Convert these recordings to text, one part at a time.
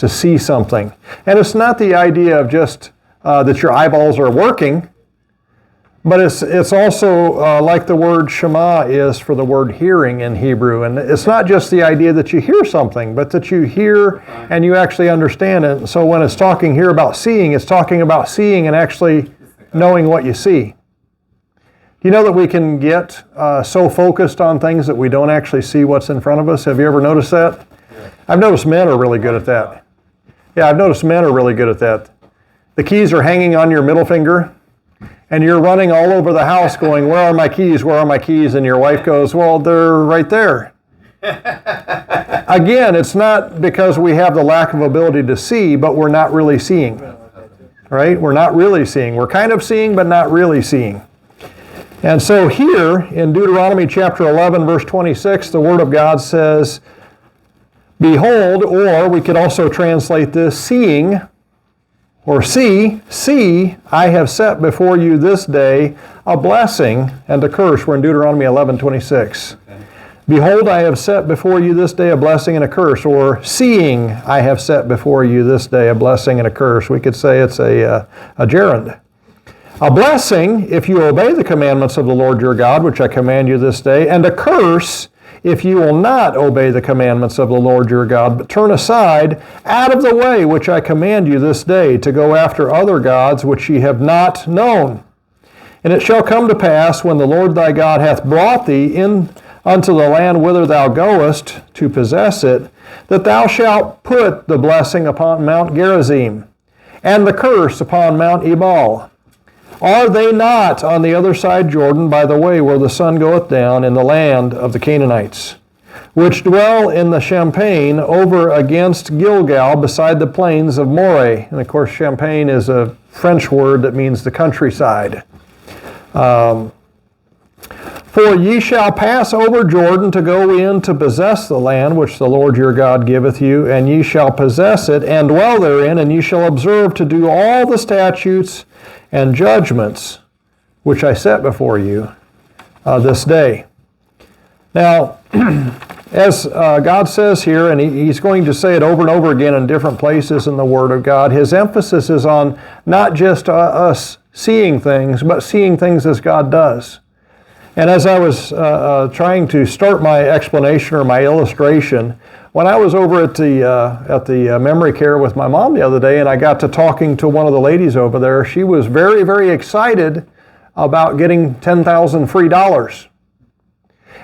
to see something. And it's not the idea of just that your eyeballs are working, but it's also like the word Shema is for the word hearing in Hebrew. And it's not just the idea that you hear something, but that you hear and you actually understand it. So when it's talking here about seeing, it's talking about seeing and actually knowing what you see. Do you know that we can get so focused on things that we don't actually see what's in front of us? Have you ever noticed that? I've noticed men are really good at that. Yeah, I've noticed men are really good at that. The keys are hanging on your middle finger, and you're running all over the house going, where are my keys? Where are my keys? And your wife goes, well, they're right there. Again, it's not because we have the lack of ability to see, but we're not really seeing. Right? We're not really seeing. We're kind of seeing, but not really seeing. And so here in Deuteronomy chapter 11, verse 26, the Word of God says, behold, or we could also translate this, seeing, or see, I have set before you this day a blessing and a curse. We're in Deuteronomy 11, 26. Okay. Behold, I have set before you this day a blessing and a curse, or seeing, I have set before you this day a blessing and a curse. We could say it's a gerund. A blessing, if you obey the commandments of the Lord your God, which I command you this day, and a curse, if you will not obey the commandments of the Lord your God, but turn aside out of the way which I command you this day, to go after other gods which ye have not known. And it shall come to pass, when the Lord thy God hath brought thee in unto the land whither thou goest to possess it, that thou shalt put the blessing upon Mount Gerizim, and the curse upon Mount Ebal. Are they not on the other side Jordan, by the way where the sun goeth down, in the land of the Canaanites, which dwell in the Champaign over against Gilgal, beside the plains of Moreh? And of course, Champaign is a French word that means the countryside. For ye shall pass over Jordan to go in to possess the land which the Lord your God giveth you, and ye shall possess it, and dwell therein, and ye shall observe to do all the statutes and judgments which I set before you this day. Now, as God says here, and He's going to say it over and over again in different places in the Word of God, His emphasis is on not just us seeing things, but seeing things as God does. And as I was trying to start my explanation or my illustration, when I was over at the memory care with my mom the other day, and I got to talking to one of the ladies over there, she was very, very excited about getting $10,000 free dollars.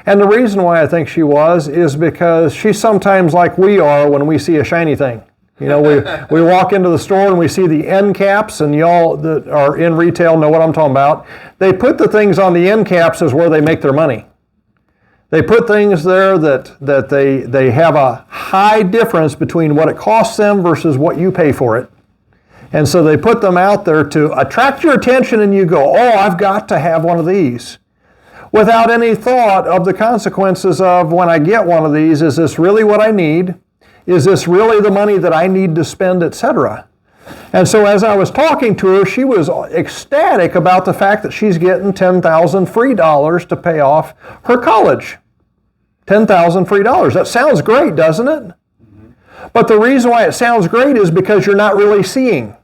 And the reason why I think she was is because she's sometimes like we are when we see a shiny thing. You know, we walk into the store and we see the end caps, and y'all that are in retail know what I'm talking about. They put the things on the end caps as where they make their money. They put things there that they have a high difference between what it costs them versus what you pay for it. And so they put them out there to attract your attention, and you go, oh, I've got to have one of these. Without any thought of the consequences of, when I get one of these, is this really what I need? Is this really the money that I need to spend, etc.? And so as I was talking to her, she was ecstatic about the fact that she's getting $10,000 free dollars to pay off her college. $10,000 free dollars. That sounds great, doesn't it? Mm-hmm. But the reason why it sounds great is because you're not really seeing.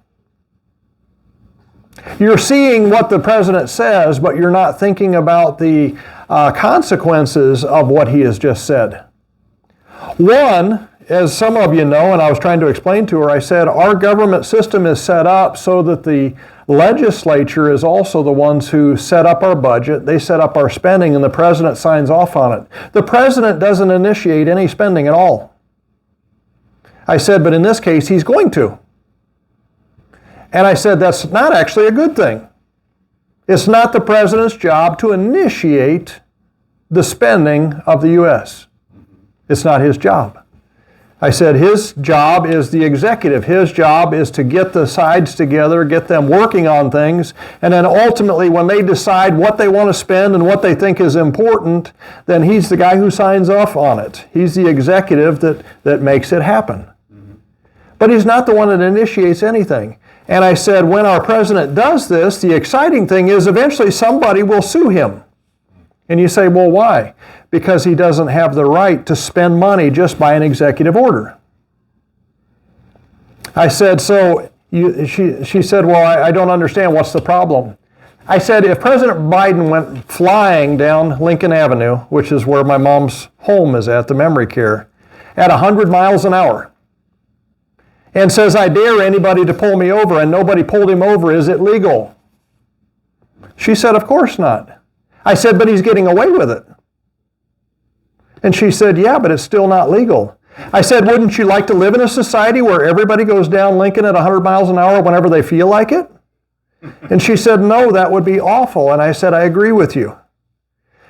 You're seeing what the president says, but you're not thinking about the consequences of what he has just said. One, as some of you know, and I was trying to explain to her, I said our government system is set up so that the legislature is also the ones who set up our budget. They set up our spending, and the president signs off on it. The president doesn't initiate any spending at all. I said, but in this case, he's going to. And I said, that's not actually a good thing. It's not the president's job to initiate the spending of the U.S. It's not his job. I said his job is the executive. His job is to get the sides together, get them working on things, and then ultimately when they decide what they want to spend and what they think is important, then he's the guy who signs off on it. He's the executive that makes it happen. Mm-hmm. But he's not the one that initiates anything. And I said, when our president does this, the exciting thing is eventually somebody will sue him. And you say, well, why? Because he doesn't have the right to spend money just by an executive order. I said, she said, well, I don't understand. What's the problem? I said, if President Biden went flying down Lincoln Avenue, which is where my mom's home is at, the memory care, at 100 miles an hour, and says, I dare anybody to pull me over, and nobody pulled him over, is it legal? She said, of course not. I said, but he's getting away with it. And she said, yeah, but it's still not legal. I said, wouldn't you like to live in a society where everybody goes down Lincoln at 100 miles an hour whenever they feel like it? And she said, no, that would be awful. And I said, I agree with you.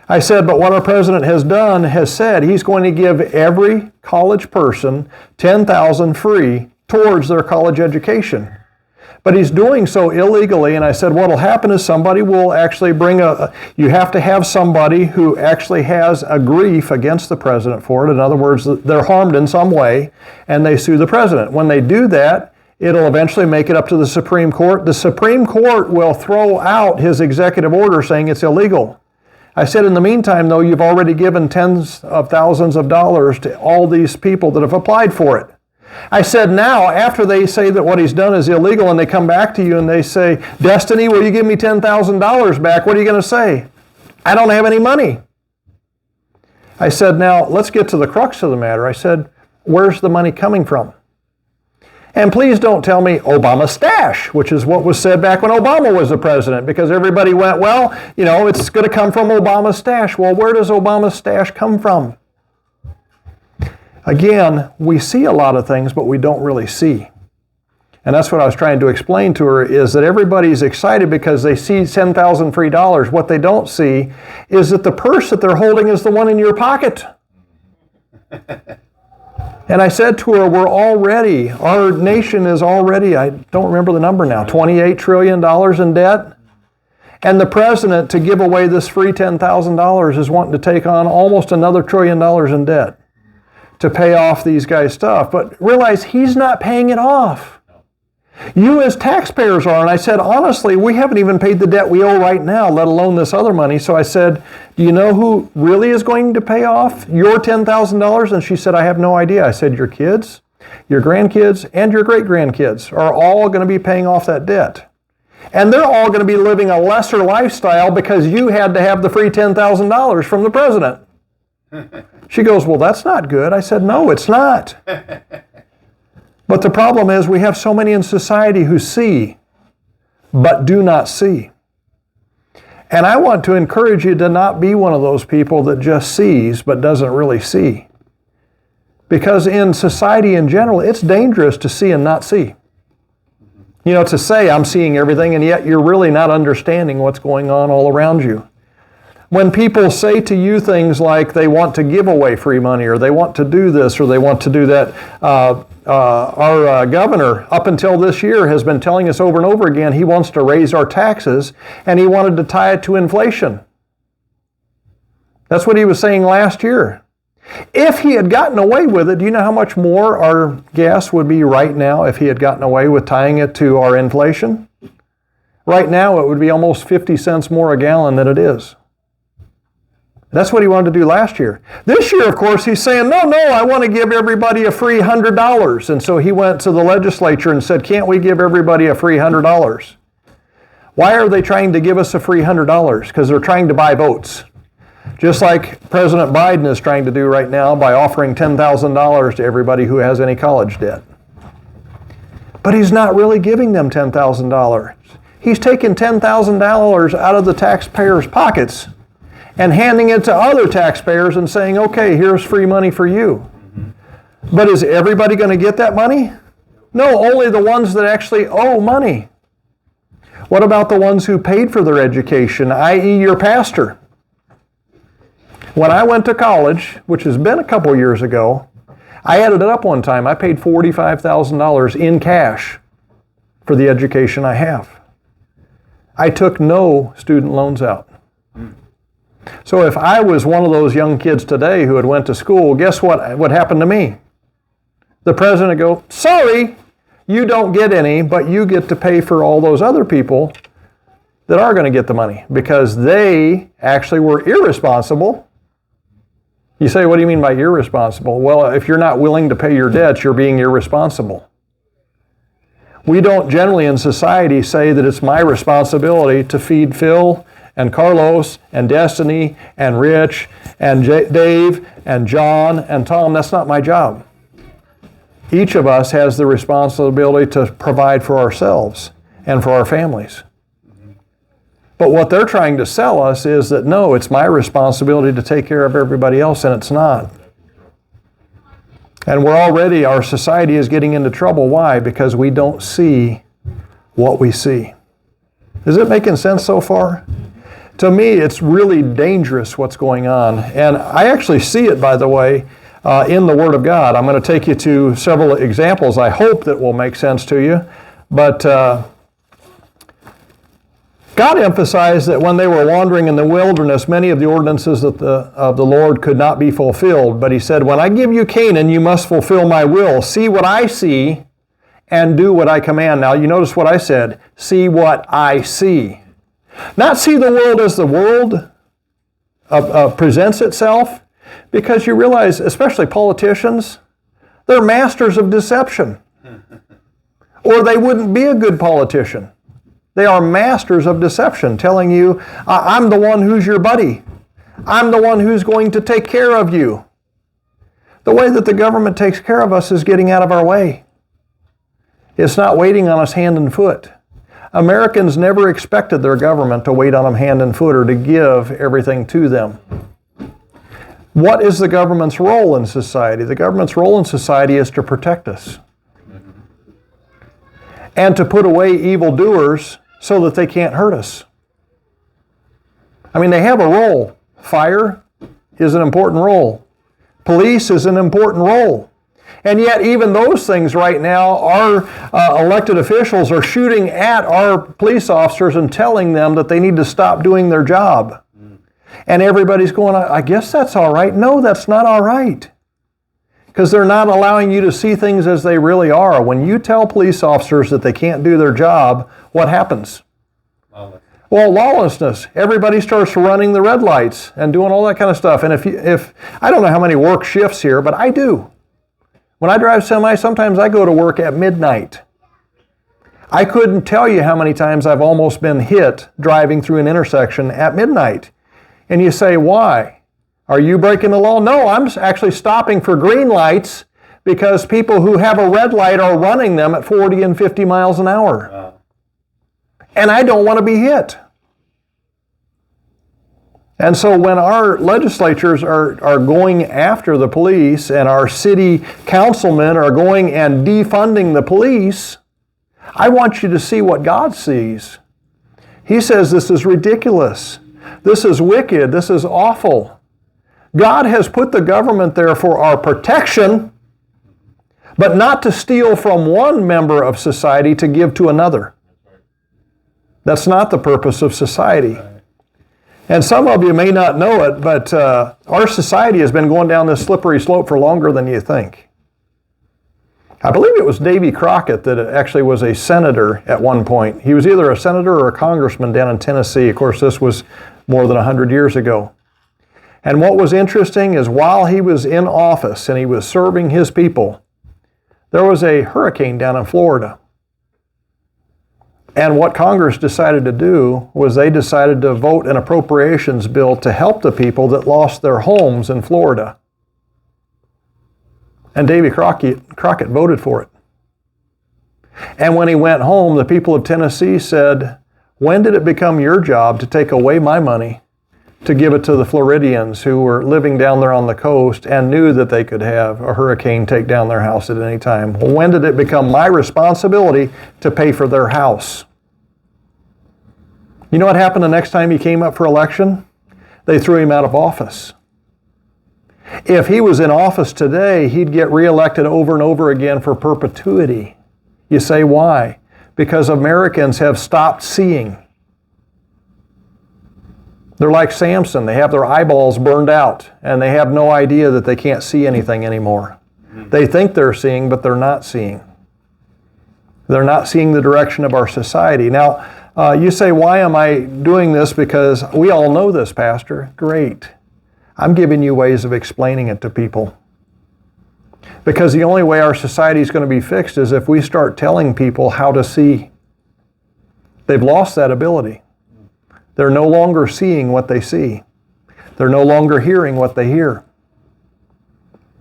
I said, but what our president has done has said he's going to give every college person $10,000 free towards their college education. But he's doing so illegally, and I said, what will happen is somebody will actually you have to have somebody who actually has a grief against the president for it. In other words, they're harmed in some way, and they sue the president. When they do that, it'll eventually make it up to the Supreme Court. The Supreme Court will throw out his executive order saying it's illegal. I said, in the meantime, though, you've already given tens of thousands of dollars to all these people that have applied for it. I said, now, after they say that what he's done is illegal and they come back to you and they say, Destiny, will you give me $10,000 back? What are you going to say? I don't have any money. I said, now, let's get to the crux of the matter. I said, where's the money coming from? And please don't tell me Obama's stash, which is what was said back when Obama was the president, because everybody went, well, it's going to come from Obama's stash. Well, where does Obama's stash come from? Again, we see a lot of things, but we don't really see. And that's what I was trying to explain to her, is that everybody's excited because they see $10,000 free dollars. What they don't see is that the purse that they're holding is the one in your pocket. And I said to her, our nation is already, I don't remember the number now, $28 trillion in debt. And the president, to give away this free $10,000, is wanting to take on almost another $1 trillion in debt to pay off these guys' stuff. But realize he's not paying it off. You as taxpayers are. And I said, honestly, we haven't even paid the debt we owe right now, let alone this other money. So I said, do you know who really is going to pay off your $10,000? And she said, I have no idea. I said, your kids, your grandkids, and your great-grandkids are all going to be paying off that debt. And they're all going to be living a lesser lifestyle because you had to have the free $10,000 from the president. She goes, well, that's not good. I said, no, it's not. But the problem is we have so many in society who see, but do not see. And I want to encourage you to not be one of those people that just sees, but doesn't really see. Because in society in general, it's dangerous to see and not see. To say I'm seeing everything, and yet you're really not understanding what's going on all around you. When people say to you things like they want to give away free money, or they want to do this, or they want to do that, our governor, up until this year, has been telling us over and over again he wants to raise our taxes, and he wanted to tie it to inflation. That's what he was saying last year. If he had gotten away with it, do you know how much more our gas would be right now if he had gotten away with tying it to our inflation? Right now, it would be almost 50 cents more a gallon than it is. That's what he wanted to do last year. This year, of course, he's saying, no, I want to give everybody a free $100. And so he went to the legislature and said, can't we give everybody a free $100? Why are they trying to give us a free $100? Because they're trying to buy votes. Just like President Biden is trying to do right now by offering $10,000 to everybody who has any college debt. But he's not really giving them $10,000. He's taking $10,000 out of the taxpayers' pockets and handing it to other taxpayers and saying, okay, here's free money for you. But is everybody going to get that money? No, only the ones that actually owe money. What about the ones who paid for their education, i.e. your pastor? When I went to college, which has been a couple years ago, I added it up one time. I paid $45,000 in cash for the education I have. I took no student loans out. So if I was one of those young kids today who had went to school, guess what would happen to me? The president would go, sorry, you don't get any, but you get to pay for all those other people that are going to get the money because they actually were irresponsible. You say, what do you mean by irresponsible? Well, if you're not willing to pay your debts, you're being irresponsible. We don't generally in society say that it's my responsibility to feed Phil and Carlos and Destiny and Rich and Dave and John and Tom. That's not my job. Each of us has the responsibility to provide for ourselves and for our families. But what they're trying to sell us is that, no, it's my responsibility to take care of everybody else, and it's not. And our society is getting into trouble. Why? Because we don't see what we see. Is it making sense so far? To me, it's really dangerous what's going on. And I actually see it, by the way, in the Word of God. I'm going to take you to several examples I hope that will make sense to you. But God emphasized that when they were wandering in the wilderness, many of the ordinances of the Lord could not be fulfilled. But he said, when I give you Canaan, you must fulfill my will. See what I see and do what I command. Now, you notice what I said. See what I see. Not see the world as the world presents itself. Because you realize, especially politicians, they're masters of deception. Or they wouldn't be a good politician. They are masters of deception, telling you, I'm the one who's your buddy. I'm the one who's going to take care of you. The way that the government takes care of us is getting out of our way. It's not waiting on us hand and foot. Americans never expected their government to wait on them hand and foot or to give everything to them. What is the government's role in society? The government's role in society is to protect us and to put away evildoers so that they can't hurt us. I mean, they have a role. Fire is an important role. Police is an important role. And yet even those things right now, our elected officials are shooting at our police officers and telling them that they need to stop doing their job. And everybody's going, I guess that's all right. No, that's not all right. Because they're not allowing you to see things as they really are. When you tell police officers that they can't do their job, what happens? Well, lawlessness. Everybody starts running the red lights and doing all that kind of stuff. And if I don't know how many work shifts here, but I do. When I drive semi, sometimes I go to work at midnight. I couldn't tell you how many times I've almost been hit driving through an intersection at midnight. And you say, why? Are you breaking the law? No, I'm actually stopping for green lights because people who have a red light are running them at 40 and 50 miles an hour. Wow. And I don't want to be hit. And so when our legislatures are going after the police and our city councilmen are going and defunding the police, I want you to see what God sees. He says this is ridiculous. This is wicked. This is awful. God has put the government there for our protection, but not to steal from one member of society to give to another. That's not the purpose of society. And some of you may not know it, but our society has been going down this slippery slope for longer than you think. I believe it was Davy Crockett that actually was a senator at one point. He was either a senator or a congressman down in Tennessee. Of course, this was more than 100 years ago. And what was interesting is while he was in office and he was serving his people, there was a hurricane down in Florida. And what Congress decided to do was they decided to vote an appropriations bill to help the people that lost their homes in Florida. And Davy Crockett voted for it. And when he went home, the people of Tennessee said, when did it become your job to take away my money to give it to the Floridians who were living down there on the coast and knew that they could have a hurricane take down their house at any time? Well, when did it become my responsibility to pay for their house? You know what happened the next time he came up for election? They threw him out of office. If he was in office today, he'd get reelected over and over again for perpetuity. You say, why? Because Americans have stopped seeing. They're like Samson. They have their eyeballs burned out, and they have no idea that they can't see anything anymore. They think they're seeing, but they're not seeing. They're not seeing the direction of our society. Now, you say, why am I doing this? Because we all know this, Pastor. Great. I'm giving you ways of explaining it to people. Because the only way our society is going to be fixed is if we start telling people how to see. They've lost that ability. They're no longer seeing what they see. They're no longer hearing what they hear.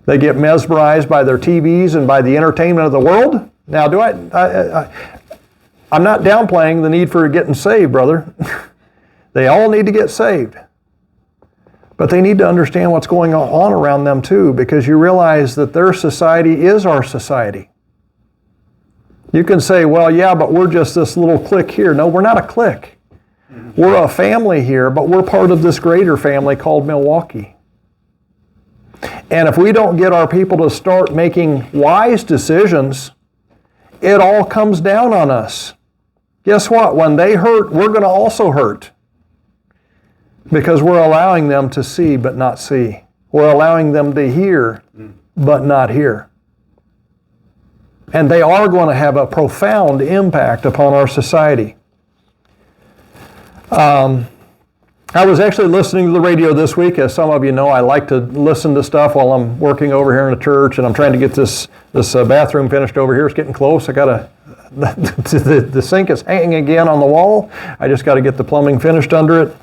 They get mesmerized by their TVs and by the entertainment of the world. Now, I'm not downplaying the need for getting saved, brother. They all need to get saved. But they need to understand what's going on around them too, because you realize that their society is our society. You can say, well, yeah, but we're just this little clique here. No, we're not a clique. We're a family here, but we're part of this greater family called Milwaukee. And if we don't get our people to start making wise decisions, it all comes down on us. Guess what? When they hurt, we're going to also hurt. Because we're allowing them to see but not see. We're allowing them to hear but not hear. And they are going to have a profound impact upon our society. I was actually listening to the radio this week. As some of you know, I like to listen to stuff while I'm working over here in the church, and I'm trying to get this bathroom finished over here. It's getting close. The sink is hanging again on the wall. I just got to get the plumbing finished under it.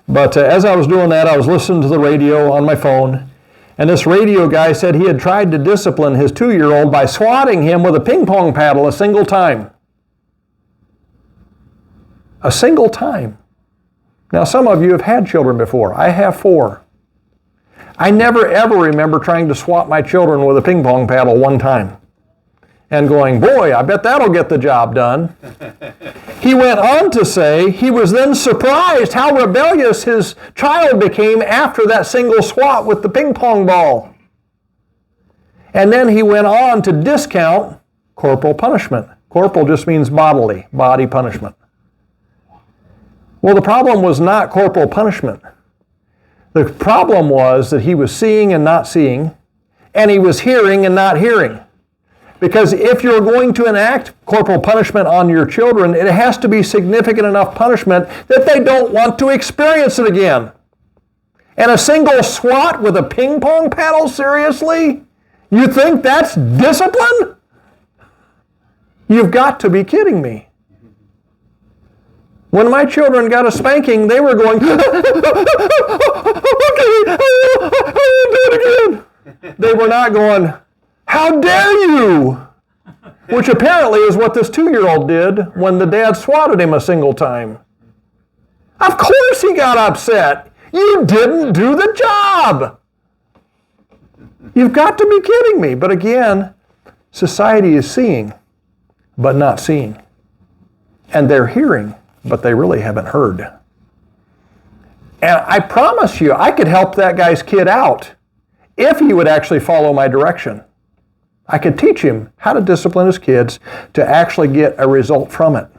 But as I was doing that, I was listening to the radio on my phone, and this radio guy said he had tried to discipline his 2-year-old by swatting him with a ping pong paddle a single time. A single time. Now, some of you have had children before. I have 4. I never ever remember trying to swat my children with a ping pong paddle one time and going, boy, I bet that'll get the job done. He went on to say he was then surprised how rebellious his child became after that single swat with the ping pong ball. And then he went on to discount corporal punishment. Corporal just means bodily, body punishment. Well, the problem was not corporal punishment. The problem was that he was seeing and not seeing, and he was hearing and not hearing. Because if you're going to enact corporal punishment on your children, it has to be significant enough punishment that they don't want to experience it again. And a single swat with a ping pong paddle, seriously? You think that's discipline? You've got to be kidding me. When my children got a spanking, they were going, okay, I'll do it again. They were not going, how dare you? Which apparently is what this 2-year-old did when the dad swatted him a single time. Of course he got upset. You didn't do the job. You've got to be kidding me. But again, society is seeing, but not seeing. And they're hearing, but they really haven't heard. And I promise you, I could help that guy's kid out if he would actually follow my direction. I could teach him how to discipline his kids to actually get a result from it.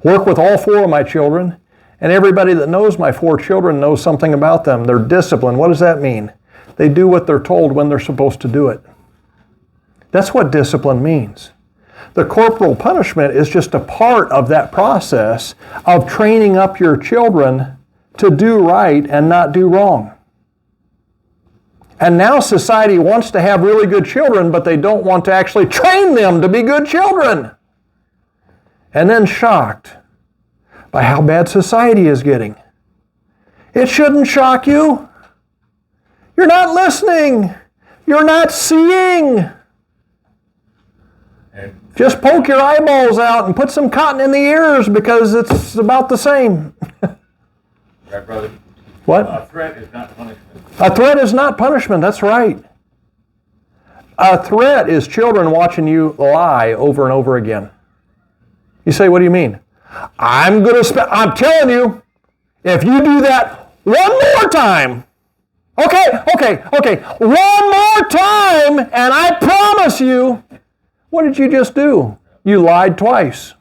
Work with all 4 of my children, and everybody that knows my 4 children knows something about them. They're disciplined. What does that mean? They do what they're told when they're supposed to do it. That's what discipline means. The corporal punishment is just a part of that process of training up your children to do right and not do wrong. And now society wants to have really good children, but they don't want to actually train them to be good children. And then shocked by how bad society is getting. It shouldn't shock you. You're not listening. You're not seeing. Just poke your eyeballs out and put some cotton in the ears because it's about the same. Right, brother? What? A threat is not punishment. A threat is not punishment, that's right. A threat is children watching you lie over and over again. You say, what do you mean? I'm telling you, if you do that one more time, okay, one more time, and I promise you, what did you just do? You lied twice.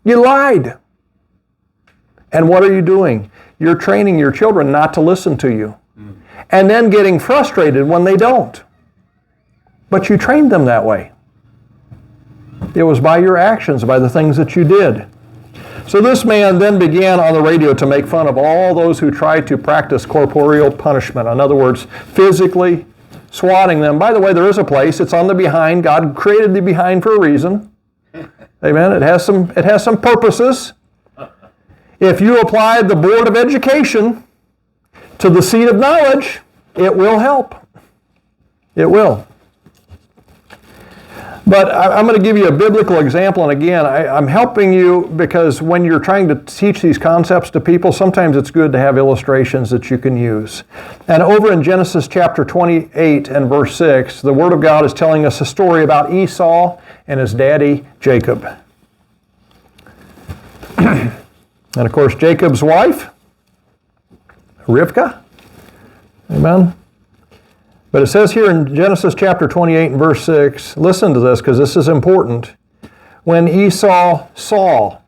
You lied. And what are you doing? You're training your children not to listen to you. And then getting frustrated when they don't. But you trained them that way. It was by your actions, by the things that you did. So this man then began on the radio to make fun of all those who tried to practice corporeal punishment. In other words, physically, swatting them. By the way, there is a place. It's on the behind. God created the behind for a reason. Amen. It has some purposes. If you applied the Board of Education to the seat of knowledge, it will help. It will. But I'm going to give you a biblical example, and again, I'm helping you because when you're trying to teach these concepts to people, sometimes it's good to have illustrations that you can use. And over in Genesis chapter 28 and verse 6, the Word of God is telling us a story about Esau and his daddy, Jacob. And of course, Jacob's wife, Rivka. Amen. But it says here in Genesis chapter 28 and verse 6, listen to this because this is important. When Esau saw.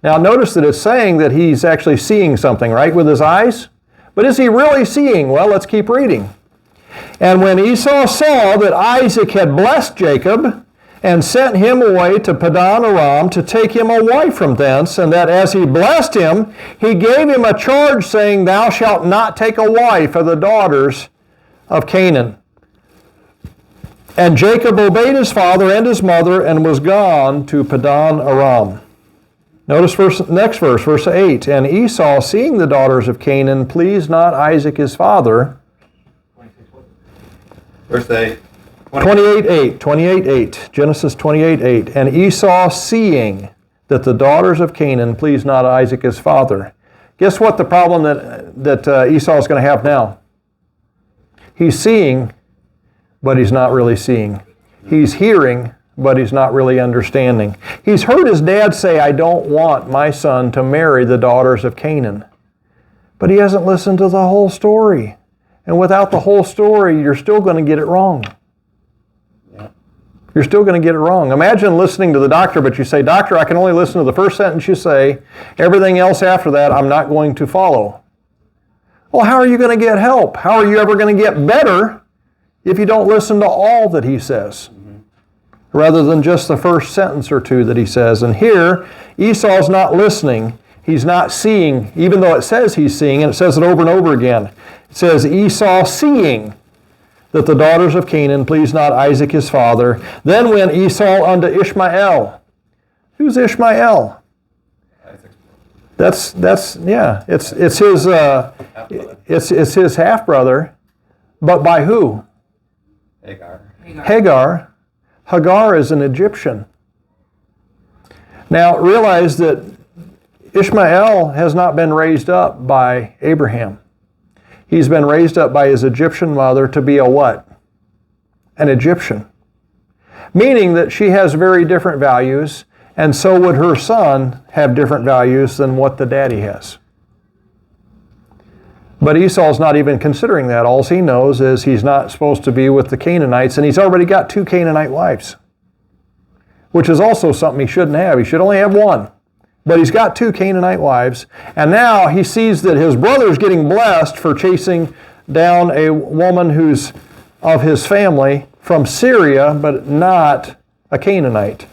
Now notice that it's saying that he's actually seeing something, right, with his eyes? But is he really seeing? Well, let's keep reading. And when Esau saw that Isaac had blessed Jacob and sent him away to Padan Aram to take him a wife from thence, and that as he blessed him, he gave him a charge saying, Thou shalt not take a wife of the daughters of Canaan. And Jacob obeyed his father and his mother and was gone to Padan Aram. Notice next verse, verse 8. And Esau, seeing the daughters of Canaan, pleased not Isaac his father. Verse 8. 28:8. Genesis 28:8. And Esau, seeing that the daughters of Canaan pleased not Isaac his father. Guess what the problem that Esau is going to have now? He's seeing, but he's not really seeing. He's hearing, but he's not really understanding. He's heard his dad say, I don't want my son to marry the daughters of Canaan. But he hasn't listened to the whole story. And without the whole story, you're still going to get it wrong. You're still going to get it wrong. Imagine listening to the doctor, but you say, Doctor, I can only listen to the first sentence you say. Everything else after that, I'm not going to follow. Well, how are you going to get help? How are you ever going to get better if you don't listen to all that he says, rather than just the first sentence or two that he says? And here, Esau's not listening. He's not seeing, even though it says he's seeing, and it says it over and over again. It says, Esau seeing that the daughters of Canaan pleased not Isaac his father. Then went Esau unto Ishmael. Who's Ishmael? It's his half brother, but by who? Hagar. Hagar is an Egyptian. Now realize that Ishmael has not been raised up by Abraham. He's been raised up by his Egyptian mother to be a what? An Egyptian. Meaning that she has very different values, and so would her son have different values than what the daddy has. But Esau's not even considering that. All he knows is he's not supposed to be with the Canaanites, and he's already got 2 Canaanite wives, which is also something he shouldn't have. He should only have 1. But he's got 2 Canaanite wives, and now he sees that his brother's getting blessed for chasing down a woman who's of his family from Syria, but not a Canaanite.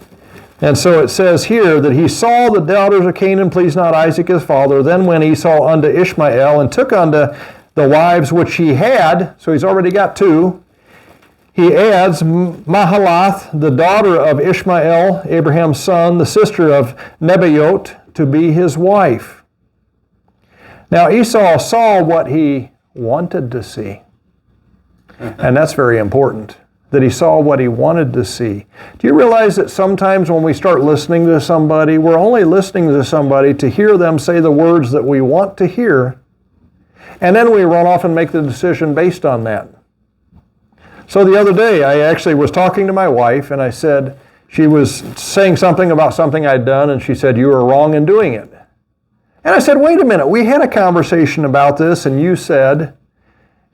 And so it says here that he saw the daughters of Canaan pleased not Isaac his father. Then went Esau unto Ishmael and took unto the wives which he had. So he's already got 2. He adds Mahalath, the daughter of Ishmael, Abraham's son, the sister of Nebaioth, to be his wife. Now Esau saw what he wanted to see. And that's very important, that he saw what he wanted to see. Do you realize that sometimes when we start listening to somebody, we're only listening to somebody to hear them say the words that we want to hear, and then we run off and make the decision based on that. So the other day, I actually was talking to my wife, and I said, she was saying something about something I'd done, and she said, you were wrong in doing it. And I said, wait a minute, we had a conversation about this, and you said,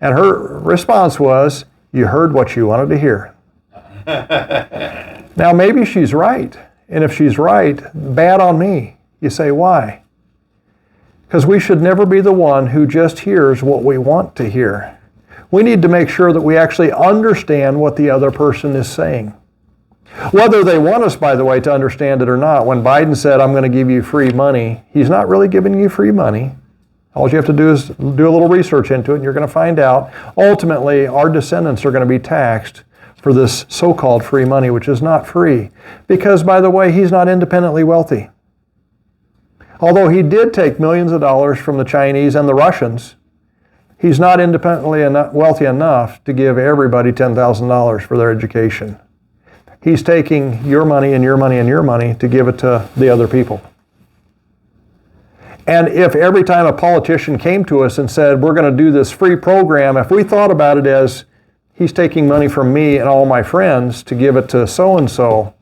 and her response was, you heard what you wanted to hear. Now, maybe she's right. And if she's right, bad on me. You say, why? Because we should never be the one who just hears what we want to hear. We need to make sure that we actually understand what the other person is saying. Whether they want us, by the way, to understand it or not. When Biden said, I'm going to give you free money, he's not really giving you free money. All you have to do is do a little research into it, and you're going to find out, ultimately, our descendants are going to be taxed for this so-called free money, which is not free. Because, by the way, he's not independently wealthy. Although he did take millions of dollars from the Chinese and the Russians, he's not independently wealthy enough to give everybody $10,000 for their education. He's taking your money and your money and your money to give it to the other people. And if every time a politician came to us and said, we're going to do this free program, if we thought about it as he's taking money from me and all my friends to give it to so-and-so,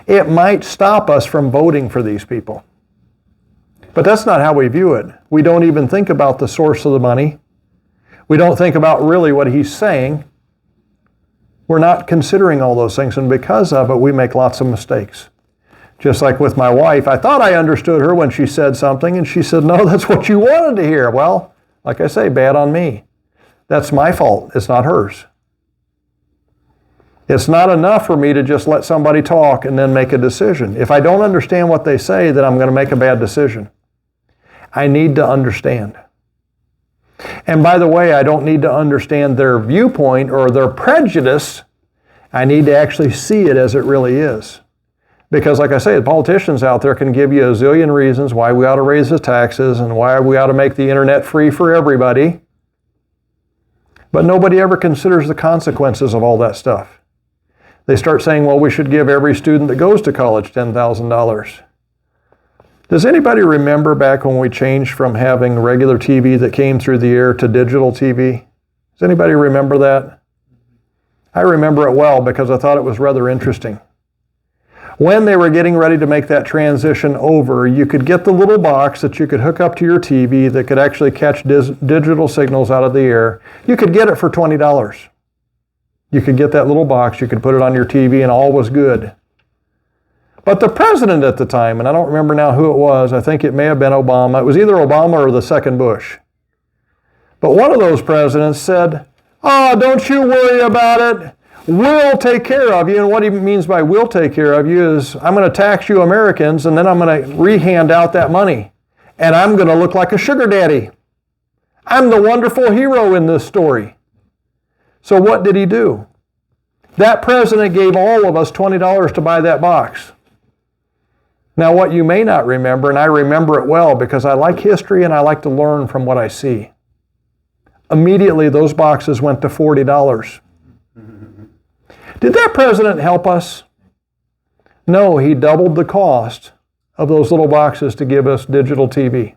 it might stop us from voting for these people. But that's not how we view it. We don't even think about the source of the money. We don't think about really what he's saying. We're not considering all those things, and because of it, we make lots of mistakes. Just like with my wife, I thought I understood her when she said something, and she said, no, that's what you wanted to hear. Well, like I say, bad on me. That's my fault. It's not hers. It's not enough for me to just let somebody talk and then make a decision. If I don't understand what they say, then I'm going to make a bad decision. I need to understand. And by the way, I don't need to understand their viewpoint or their prejudice. I need to actually see it as it really is. Because like I say, the politicians out there can give you a zillion reasons why we ought to raise the taxes and why we ought to make the internet free for everybody. But nobody ever considers the consequences of all that stuff. They start saying, well, we should give every student that goes to college $10,000. Does anybody remember back when we changed from having regular TV that came through the air to digital TV? Does anybody remember that? I remember it well because I thought it was rather interesting. When they were getting ready to make that transition over, you could get the little box that you could hook up to your TV that could actually catch digital signals out of the air. You could get it for $20. You could get that little box, you could put it on your TV, and all was good. But the president at the time, and I don't remember now who it was, I think it may have been Obama. It was either Obama or the second Bush. But one of those presidents said, oh, don't you worry about it. We'll take care of you. And what he means by we'll take care of you is I'm going to tax you Americans, and then I'm going to re-hand out that money. And I'm going to look like a sugar daddy. I'm the wonderful hero in this story. So what did he do? That president gave all of us $20 to buy that box. Now, what you may not remember, and I remember it well because I like history and I like to learn from what I see. Immediately, those boxes went to $40. Did that president help us? No, he doubled the cost of those little boxes to give us digital TV.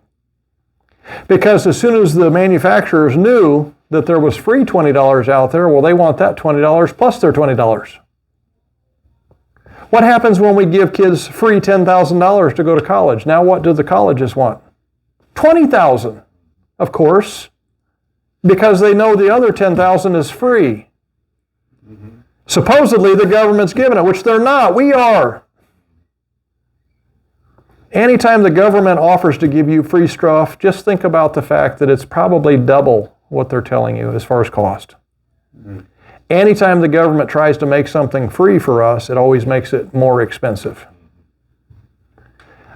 Because as soon as the manufacturers knew that there was free $20 out there, well, they want that $20 plus their $20. What happens when we give kids free $10,000 to go to college? Now what do the colleges want? $20,000, of course, because they know the other $10,000 is free. Mm-hmm. Supposedly the government's giving it, which they're not. We are. Anytime the government offers to give you free stuff, just think about the fact that it's probably double what they're telling you as far as cost. Mm-hmm. Anytime the government tries to make something free for us, it always makes it more expensive.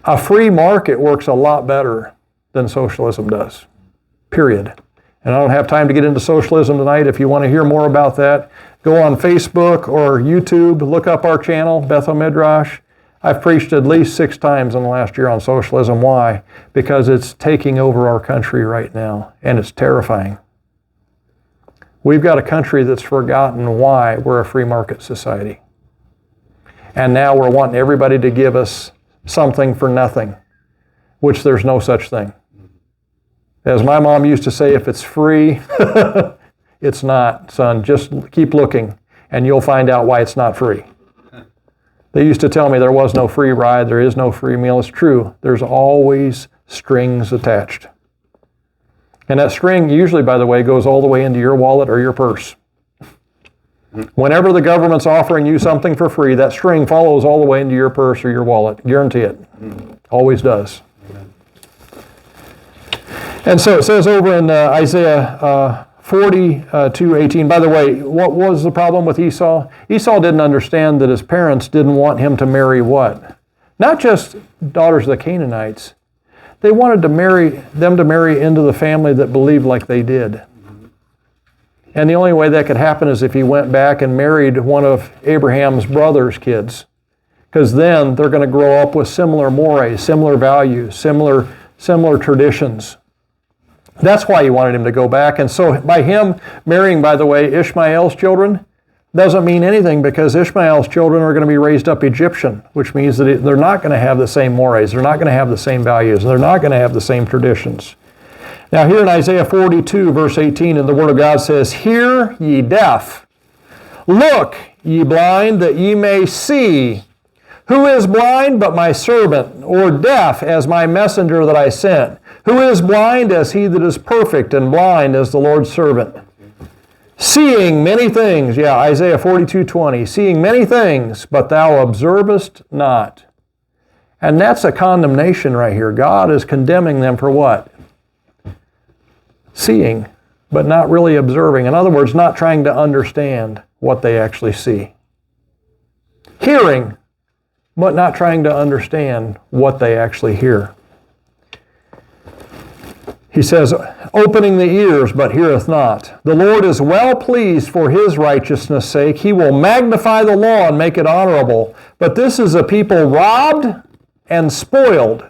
A free market works a lot better than socialism does, period. And I don't have time to get into socialism tonight. If you want to hear more about that, go on Facebook or YouTube, look up our channel, Bethel Midrash. I've preached at least 6 times in the last year on socialism. Why? Because it's taking over our country right now, and it's terrifying. We've got a country that's forgotten why we're a free market society. And now we're wanting everybody to give us something for nothing, which there's no such thing. As my mom used to say, if it's free, it's not, son. Just keep looking, and you'll find out why it's not free. They used to tell me there was no free ride, there is no free meal. It's true. There's always strings attached. And that string usually, by the way, goes all the way into your wallet or your purse. Whenever the government's offering you something for free, that string follows all the way into your purse or your wallet. Guarantee it. Always does. And so it says over in Isaiah 40:18. By the way, what was the problem with Esau? Esau didn't understand that his parents didn't want him to marry what? Not just daughters of the Canaanites. They wanted them to marry into the family that believed like they did. And the only way that could happen is if he went back and married one of Abraham's brother's kids. Because then they're going to grow up with similar mores, similar values, similar traditions. That's why he wanted him to go back. And so by him marrying, by the way, Ishmael's children, doesn't mean anything, because Ishmael's children are going to be raised up Egyptian, which means that they're not going to have the same mores, they're not going to have the same values, they're not going to have the same traditions. Now here in Isaiah 42, verse 18, and the Word of God says, "Hear, ye deaf, look, ye blind, that ye may see. Who is blind but my servant, or deaf as my messenger that I sent? Who is blind as he that is perfect, and blind as the Lord's servant? Seeing many things," yeah, Isaiah 42:20, "seeing many things, but thou observest not." And that's a condemnation right here. God is condemning them for what? Seeing, but not really observing. In other words, not trying to understand what they actually see. Hearing, but not trying to understand what they actually hear. He says, "Opening the ears, but heareth not. The Lord is well pleased for his righteousness' sake. He will magnify the law and make it honorable. But this is a people robbed and spoiled.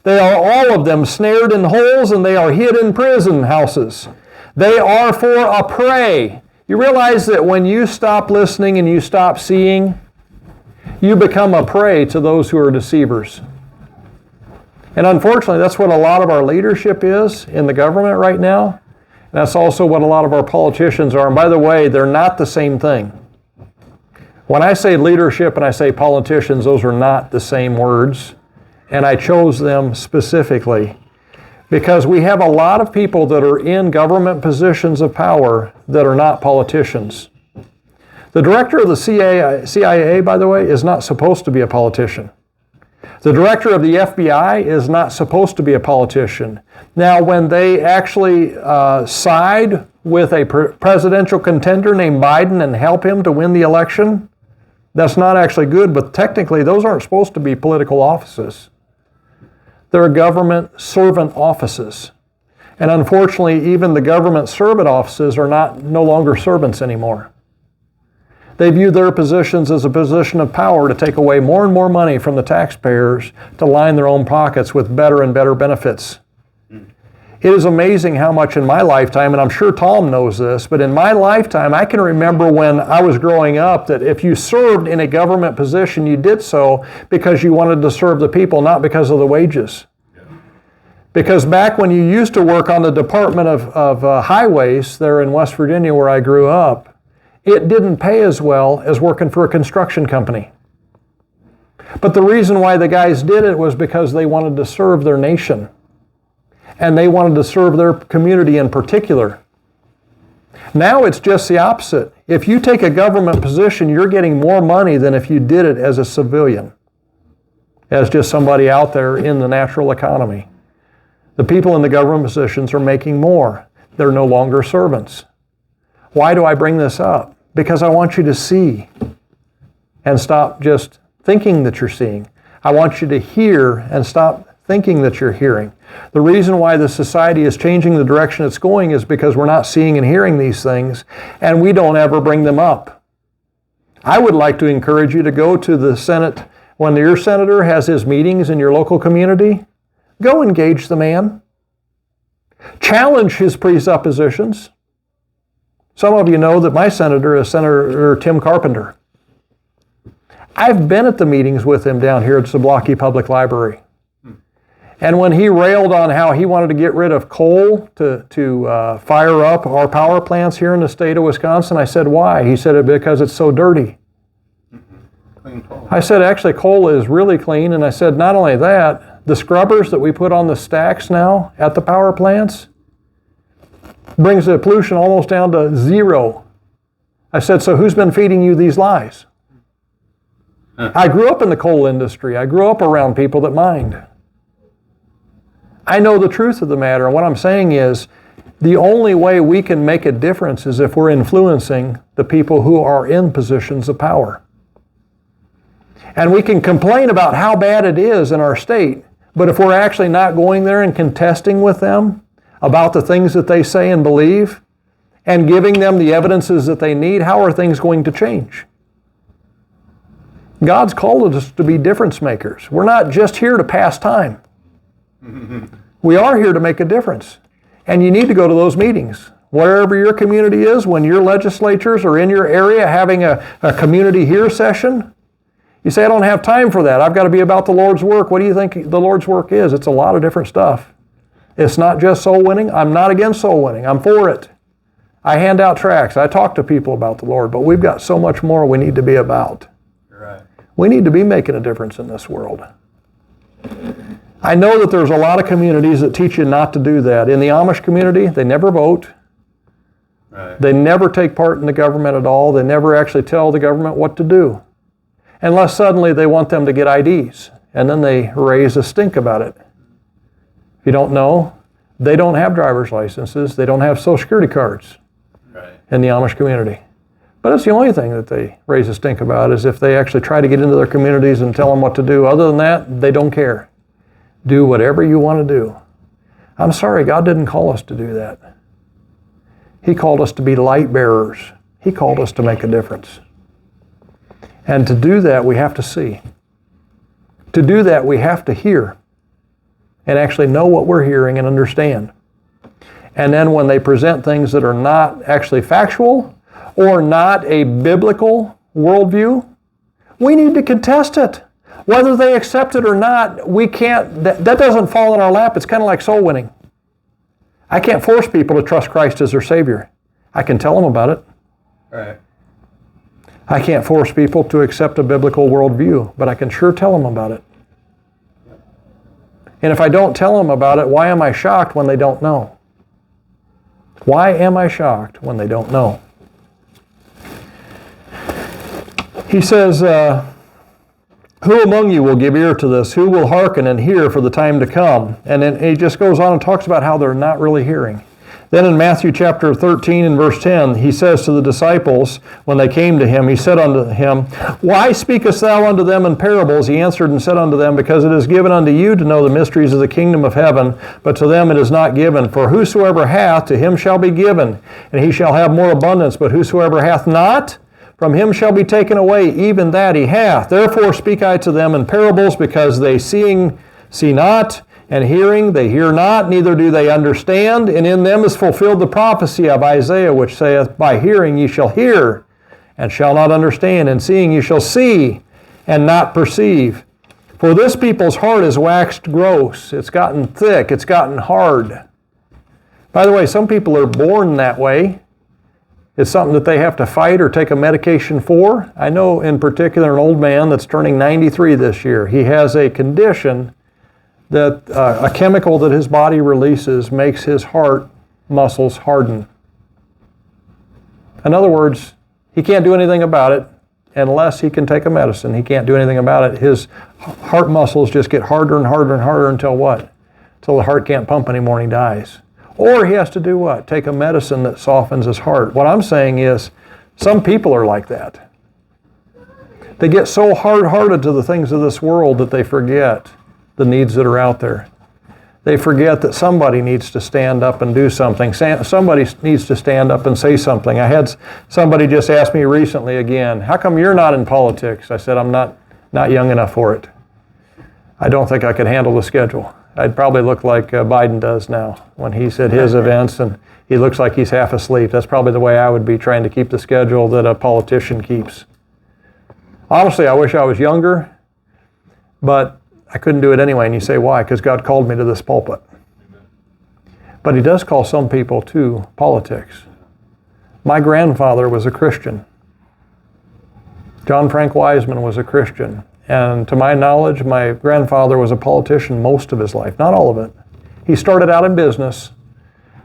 They are all of them snared in holes, and they are hid in prison houses. They are for a prey." You realize that when you stop listening and you stop seeing, you become a prey to those who are deceivers. And unfortunately, that's what a lot of our leadership is in the government right now. And that's also what a lot of our politicians are. And by the way, they're not the same thing. When I say leadership and I say politicians, those are not the same words. And I chose them specifically because we have a lot of people that are in government positions of power that are not politicians. The director of the CIA, by the way, is not supposed to be a politician. The director of the FBI is not supposed to be a politician. Now, when they actually side with a presidential contender named Biden and help him to win the election, that's not actually good, but technically those aren't supposed to be political offices. They're government servant offices. And unfortunately, even the government servant offices are no longer servants anymore. They view their positions as a position of power to take away more and more money from the taxpayers to line their own pockets with better and better benefits. It is amazing how much in my lifetime, and I'm sure Tom knows this, but in my lifetime, I can remember when I was growing up that if you served in a government position, you did so because you wanted to serve the people, not because of the wages. Because back when you used to work on the Department of Highways there in West Virginia where I grew up, it didn't pay as well as working for a construction company. But the reason why the guys did it was because they wanted to serve their nation. And they wanted to serve their community in particular. Now it's just the opposite. If you take a government position, you're getting more money than if you did it as a civilian, as just somebody out there in the natural economy. The people in the government positions are making more. They're no longer servants. Why do I bring this up? Because I want you to see and stop just thinking that you're seeing. I want you to hear and stop thinking that you're hearing. The reason why the society is changing the direction it's going is because we're not seeing and hearing these things, and we don't ever bring them up. I would like to encourage you to go to the Senate when your senator has his meetings in your local community. Go engage the man. Challenge his presuppositions. Some of you know that my senator is Senator Tim Carpenter. I've been at the meetings with him down here at Zablocki Public Library. And when he railed on how he wanted to get rid of coal to fire up our power plants here in the state of Wisconsin, I said, why? He said, because it's so dirty. Clean coal. I said, actually, coal is really clean. And I said, not only that, the scrubbers that we put on the stacks now at the power plants brings the pollution almost down to zero. I said, so who's been feeding you these lies? I grew up in the coal industry. I grew up around people that mined. I know the truth of the matter. And what I'm saying is, the only way we can make a difference is if we're influencing the people who are in positions of power. And we can complain about how bad it is in our state, But if we're actually not going there and contesting with them about the things that they say and believe and giving them the evidences that they need, how are things going to change? God's called us to be difference makers. We're not just here to pass time. We are here to make a difference. And you need to go to those meetings. Wherever your community is, when your legislatures are in your area having a community here session, you say, I don't have time for that. I've got to be about the Lord's work. What do you think the Lord's work is? It's a lot of different stuff. It's not just soul winning. I'm not against soul winning. I'm for it. I hand out tracts. I talk to people about the Lord, but we've got so much more we need to be about. Right. We need to be making a difference in this world. I know that there's a lot of communities that teach you not to do that. In the Amish community, they never vote. Right. They never take part in the government at all. They never actually tell the government what to do. Unless suddenly they want them to get IDs, and then they raise a stink about it. If you don't know, they don't have driver's licenses. They don't have Social Security cards in the Amish community. But that's the only thing that they raise a stink about, is if they actually try to get into their communities and tell them what to do. Other than that, they don't care. Do whatever you want to do. I'm sorry, God didn't call us to do that. He called us to be light bearers. He called us to make a difference. And to do that, we have to see. To do that, we have to hear and actually know what we're hearing and understand. And then when they present things that are not actually factual or not a biblical worldview, we need to contest it. Whether they accept it or not, we can't, that doesn't fall in our lap. It's kind of like soul winning. I can't force people to trust Christ as their Savior. I can tell them about it. Right. I can't force people to accept a biblical worldview, but I can sure tell them about it. And if I don't tell them about it, why am I shocked when they don't know? Why am I shocked when they don't know? He says, who among you will give ear to this? Who will hearken and hear for the time to come? And then he just goes on and talks about how they're not really hearing. Then in Matthew chapter 13 and verse 10, he says to the disciples, when they came to him, he said unto him, Why speakest thou unto them in parables? He answered and said unto them, Because it is given unto you to know the mysteries of the kingdom of heaven, but to them it is not given. For whosoever hath, to him shall be given, and he shall have more abundance. But whosoever hath not, from him shall be taken away even that he hath. Therefore speak I to them in parables, because they seeing see not, and hearing they hear not, neither do they understand. And in them is fulfilled the prophecy of Isaiah, which saith, By hearing ye shall hear, and shall not understand, and seeing ye shall see, and not perceive. For this people's heart is waxed gross. It's gotten thick. It's gotten hard. By the way, some people are born that way. It's something that they have to fight or take a medication for. I know in particular an old man that's turning 93 this year. He has a condition that a chemical that his body releases makes his heart muscles harden. In other words, he can't do anything about it unless he can take a medicine. He can't do anything about it. His heart muscles just get harder and harder and harder until what? Until the heart can't pump anymore and he dies. Or he has to do what? Take a medicine that softens his heart. What I'm saying is, some people are like that. They get so hard-hearted to the things of this world that they forget the needs that are out there. They forget that somebody needs to stand up and do something. Somebody needs to stand up and say something. I had somebody just ask me recently again, how come you're not in politics? I said, I'm not young enough for it. I don't think I could handle the schedule. I'd probably look like Biden does now when he's at his events and he looks like he's half asleep. That's probably the way I would be trying to keep the schedule that a politician keeps. Honestly, I wish I was younger, but I couldn't do it anyway. And you say, why? Because God called me to this pulpit. But he does call some people to politics. My grandfather was a Christian. John Frank Wiseman was a Christian. And to my knowledge, my grandfather was a politician most of his life, not all of it. He started out in business,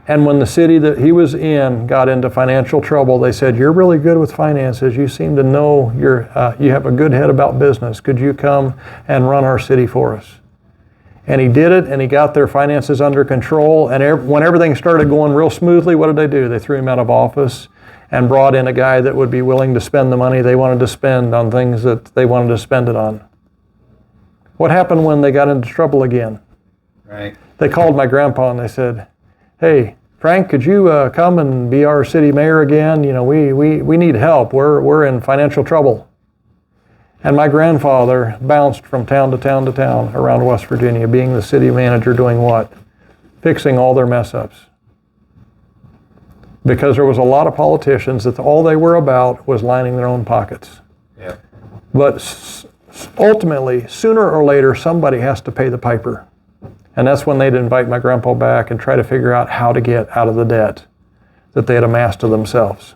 and when the city that he was in got into financial trouble, they said, you're really good with finances. You seem to know you have a good head about business. Could you come and run our city for us? And he did it, and he got their finances under control. And when everything started going real smoothly, what did they do? They threw him out of office and brought in a guy that would be willing to spend the money they wanted to spend on things that they wanted to spend it on. What happened when they got into trouble again? Right. They called my grandpa and they said, "Hey, Frank, could you come and be our city mayor again? You know, we need help. We're in financial trouble." And my grandfather bounced from town to town to town around West Virginia, being the city manager, doing what? Fixing all their mess ups. Because there was a lot of politicians that all they were about was lining their own pockets. Yeah. But ultimately, sooner or later, somebody has to pay the piper. And that's when they'd invite my grandpa back and try to figure out how to get out of the debt that they had amassed to themselves.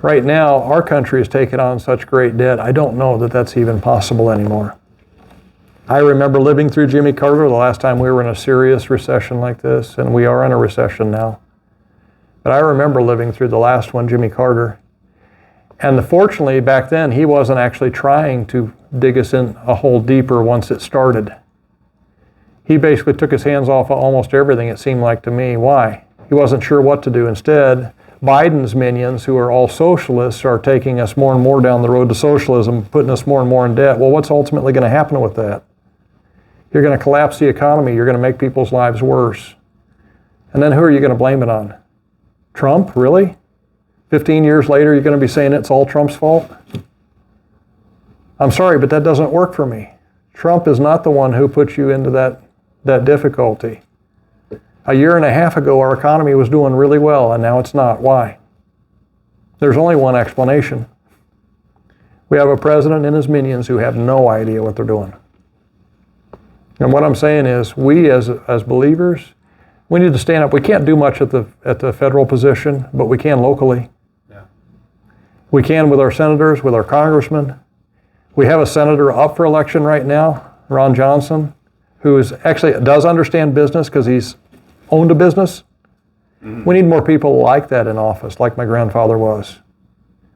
Right now, our country has taken on such great debt, I don't know that that's even possible anymore. I remember living through Jimmy Carter the last time we were in a serious recession like this, and we are in a recession now. But I remember living through the last one, Jimmy Carter. And fortunately, back then, he wasn't actually trying to dig us in a hole deeper once it started. He basically took his hands off of almost everything, it seemed like to me. Why? He wasn't sure what to do. Instead, Biden's minions, who are all socialists, are taking us more and more down the road to socialism, putting us more and more in debt. Well, what's ultimately going to happen with that? You're going to collapse the economy. You're going to make people's lives worse. And then who are you going to blame it on? Trump? Really? 15 years later, you're going to be saying it's all Trump's fault? I'm sorry, but that doesn't work for me. Trump is not the one who put you into that difficulty. A year and a half ago, our economy was doing really well, and now it's not. Why? There's only one explanation. We have a president and his minions who have no idea what they're doing. And what I'm saying is, we as believers, we need to stand up. We can't do much at the federal position, but we can locally. Yeah. We can with our senators, with our congressmen. We have a senator up for election right now, Ron Johnson, who does understand business because he's owned a business. Mm-hmm. We need more people like that in office, like my grandfather was.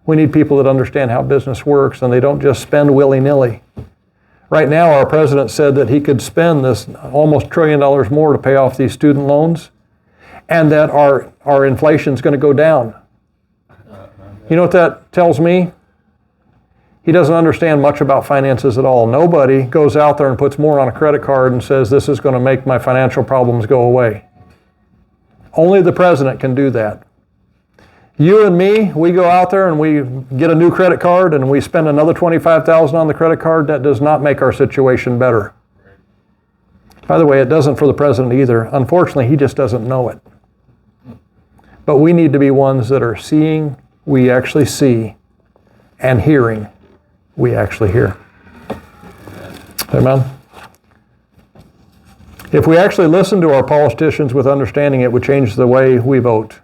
We need people that understand how business works and they don't just spend willy-nilly. Right now, our president said that he could spend this almost $1 trillion more to pay off these student loans and that our inflation is going to go down. You know what that tells me? He doesn't understand much about finances at all. Nobody goes out there and puts more on a credit card and says, this is going to make my financial problems go away. Only the president can do that. You and me, we go out there and we get a new credit card and we spend another $25,000 on the credit card. That does not make our situation better. By the way, it doesn't for the president either. Unfortunately, he just doesn't know it. But we need to be ones that are seeing, we actually see, and hearing, we actually hear. Amen? If we actually listen to our politicians with understanding, it would change the way we vote.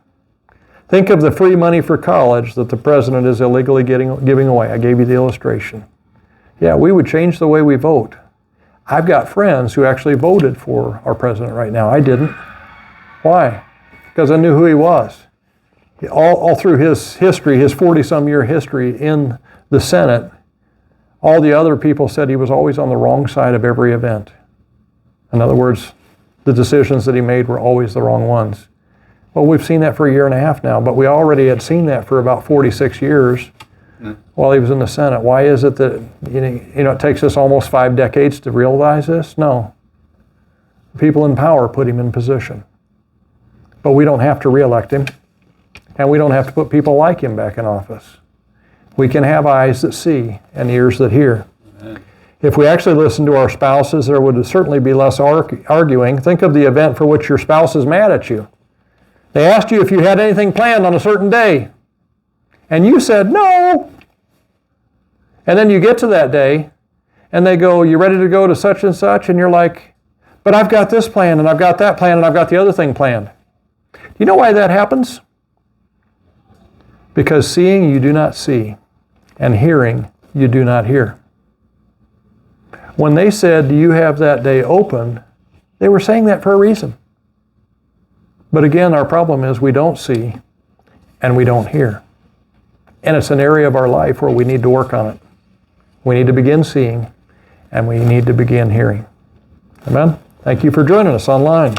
Think of the free money for college that the president is illegally giving away. I gave you the illustration. Yeah, we would change the way we vote. I've got friends who actually voted for our president right now. I didn't. Why? Because I knew who he was. All through his history, his 40-some year history in the Senate, all the other people said he was always on the wrong side of every event. In other words, the decisions that he made were always the wrong ones. Well, we've seen that for a year and a half now, but we already had seen that for about 46 years while he was in the Senate. Why is it that it takes us almost 5 decades to realize this? No. People in power put him in position. But we don't have to reelect him, and we don't have to put people like him back in office. We can have eyes that see and ears that hear. Amen. If we actually listen to our spouses, there would certainly be less arguing. Think of the event for which your spouse is mad at you. They asked you if you had anything planned on a certain day, and you said no. And then you get to that day, and they go, you ready to go to such and such? And you're like, but I've got this plan, and I've got that plan, and I've got the other thing planned. Do you know why that happens? Because seeing you do not see, and hearing you do not hear. When they said, do you have that day open, they were saying that for a reason. But again, our problem is we don't see and we don't hear. And it's an area of our life where we need to work on it. We need to begin seeing and we need to begin hearing. Amen? Thank you for joining us online.